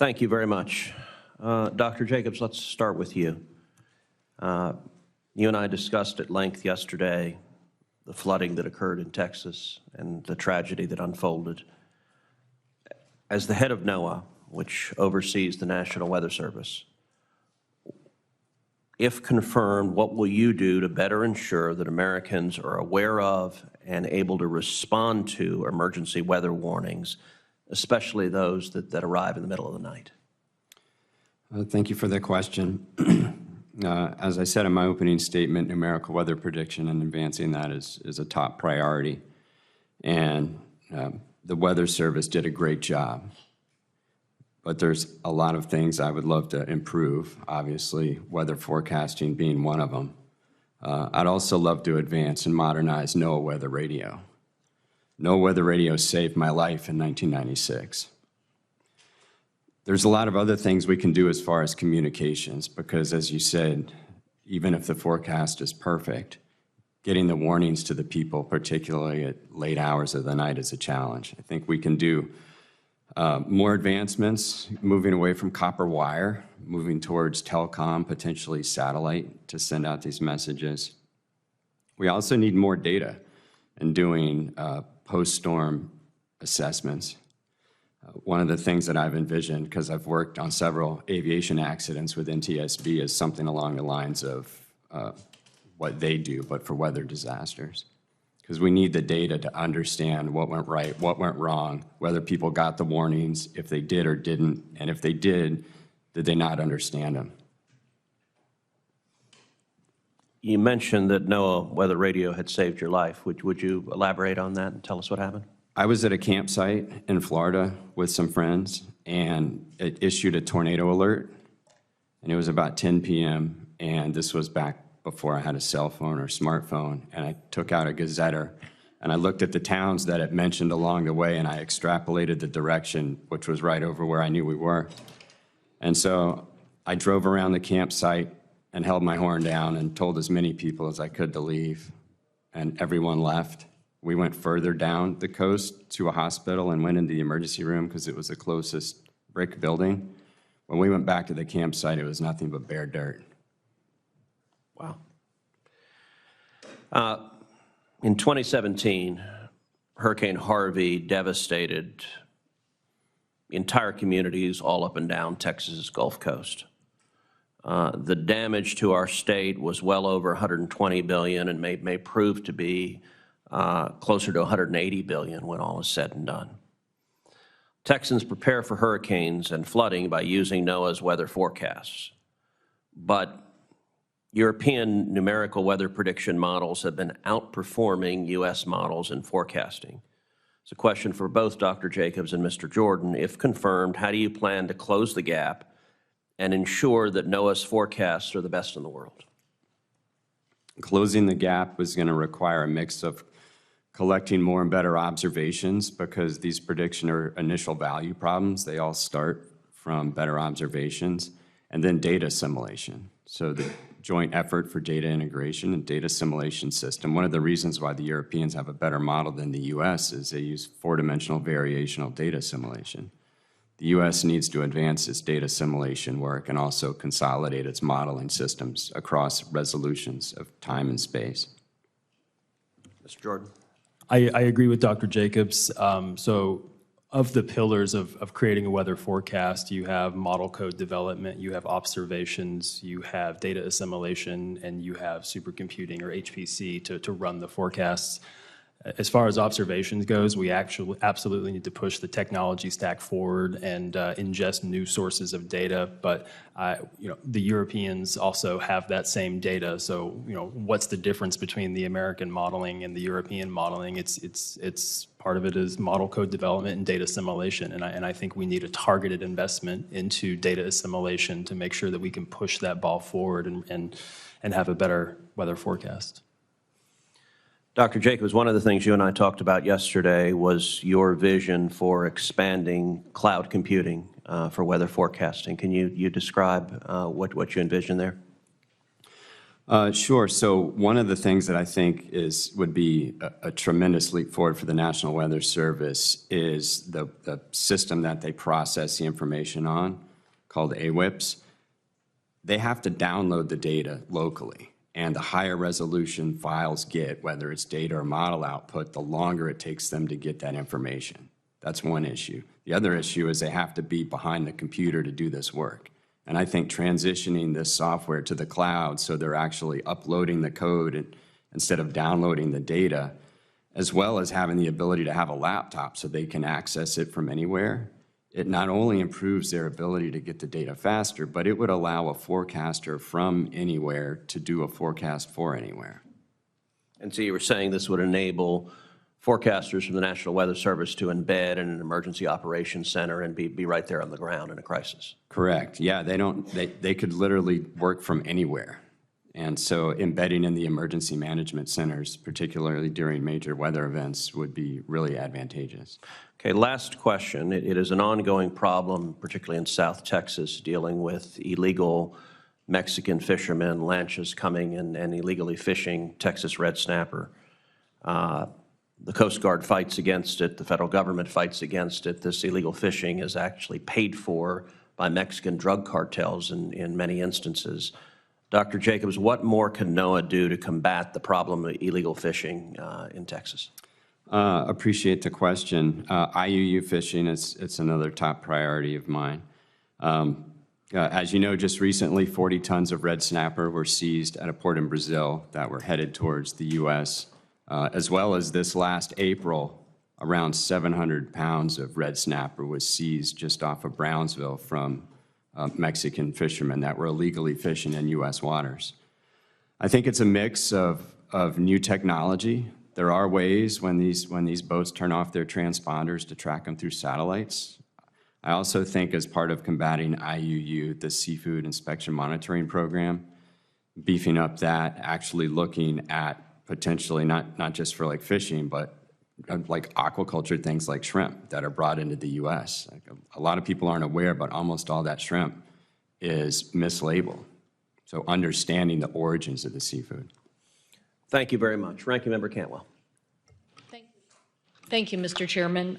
Thank you very much. Dr. Jacobs, let's start with you. You and I discussed at length yesterday the flooding that occurred in Texas and the tragedy that unfolded. As the head of NOAA, which oversees the National Weather Service, if confirmed, what will you do to better ensure that Americans are aware of and able to respond to emergency weather warnings, especially those that arrive in the middle of the night? Thank you for that question. As I said in my opening statement, numerical weather prediction and advancing that is a top priority. And the Weather Service did a great job. But there's a lot of things I would love to improve, obviously, weather forecasting being one of them. I'd also love to advance and modernize NOAA weather radio. NOAA weather radio saved my life in 1996. There's a lot of other things we can do as far as communications, because as you said, even if the forecast is perfect, getting the warnings to the people, particularly at late hours of the night, is a challenge. I think we can do more advancements, moving away from copper wire, moving towards telecom, potentially satellite, to send out these messages. We also need more data in doing post-storm assessments. One of the things that I've envisioned, because I've worked on several aviation accidents with NTSB, is something along the lines of what they do, but for weather disasters. Because we need the data to understand what went right, what went wrong, whether people got the warnings, if they did or didn't, and if they did they not understand them? You mentioned that NOAA weather radio had saved your life. Would you elaborate on that and tell us what happened? I was at a campsite in Florida with some friends, and it issued a tornado alert, and it was about 10 p.m., and this was back before I had a cell phone or smartphone, and I took out a gazetter, and I looked at the towns that it mentioned along the way, and I extrapolated the direction, which was right over where I knew we were. And so I drove around the campsite and held my horn down and told as many people as I could to leave, and everyone left. We went further down the coast to a hospital and went into the emergency room because it was the closest brick building. When we went back to the campsite, it was nothing but bare dirt. Wow. In 2017, Hurricane Harvey devastated entire communities all up and down Texas's Gulf Coast. The damage to our state was well over $120 billion and may prove to be closer to $180 billion when all is said and done. Texans prepare for hurricanes and flooding by using NOAA's weather forecasts. But European numerical weather prediction models have been outperforming U.S. models in forecasting. It's a question for both Dr. Jacobs and Mr. Jordan. If confirmed, how do you plan to close the gap and ensure that NOAA's forecasts are the best in the world? Closing the gap is going to require a mix of collecting more and better observations, because these prediction or initial value problems, they all start from better observations, and then data assimilation. So the joint effort for data integration and data assimilation system. One of the reasons why the Europeans have a better model than the U.S. is they use four-dimensional variational data assimilation. The U.S. needs to advance its data assimilation work and also consolidate its modeling systems across resolutions of time and space. Mr. Jordan. I agree with Dr. Jacobs. So of the pillars of creating a weather forecast, you have model code development, you have observations, you have data assimilation, and you have supercomputing or HPC to run the forecasts. As far as observations goes, we actually absolutely need to push the technology stack forward and ingest new sources of data. But the Europeans also have that same data. So what's the difference between the American modeling and the European modeling? It's part of it is model code development and data assimilation. And I think we need a targeted investment into data assimilation to make sure that we can push that ball forward and have a better weather forecast. Dr. Jacobs, one of the things you and I talked about yesterday was your vision for expanding cloud computing for weather forecasting. Can you describe what you envision there? Sure. So one of the things that I think would be a tremendous leap forward for the National Weather Service is the system that they process the information on, called AWIPS. They have to download the data locally, and the higher resolution files get, whether it's data or model output, the longer it takes them to get that information. That's one issue. The other issue is they have to be behind the computer to do this work. And I think transitioning this software to the cloud so they're actually uploading the code instead of downloading the data, as well as having the ability to have a laptop so they can access it from anywhere, it not only improves their ability to get the data faster, but it would allow a forecaster from anywhere to do a forecast for anywhere. And so you were saying this would enable forecasters from the National Weather Service to embed in an emergency operations center and be right there on the ground in a crisis. Correct. Yeah, they could literally work from anywhere. And so embedding in the emergency management centers, particularly during major weather events, would be really advantageous. Okay, last question. It is an ongoing problem, particularly in South Texas, dealing with illegal Mexican fishermen, lanchas coming and illegally fishing Texas red snapper. The Coast Guard fights against it. The federal government fights against it. This illegal fishing is actually paid for by Mexican drug cartels in many instances. Dr. Jacobs, what more can NOAA do to combat the problem of illegal fishing in Texas? Appreciate the question. IUU fishing, it's another top priority of mine. As you know, just recently, 40 tons of red snapper were seized at a port in Brazil that were headed towards the U.S., as well as this last April, around 700 pounds of red snapper was seized just off of Brownsville from Mexican fishermen that were illegally fishing in U.S. waters. I think it's a mix of new technology. There are ways when these boats turn off their transponders to track them through satellites. I also think as part of combating IUU, the Seafood Inspection Monitoring Program, beefing up that, actually looking at potentially not just for like fishing, but like aquaculture things like shrimp that are brought into the U.S. Like a lot of people aren't aware, but almost all that shrimp is mislabeled. So understanding the origins of the seafood. Thank you very much. Ranking Member Cantwell. Thank you, Mr. Chairman.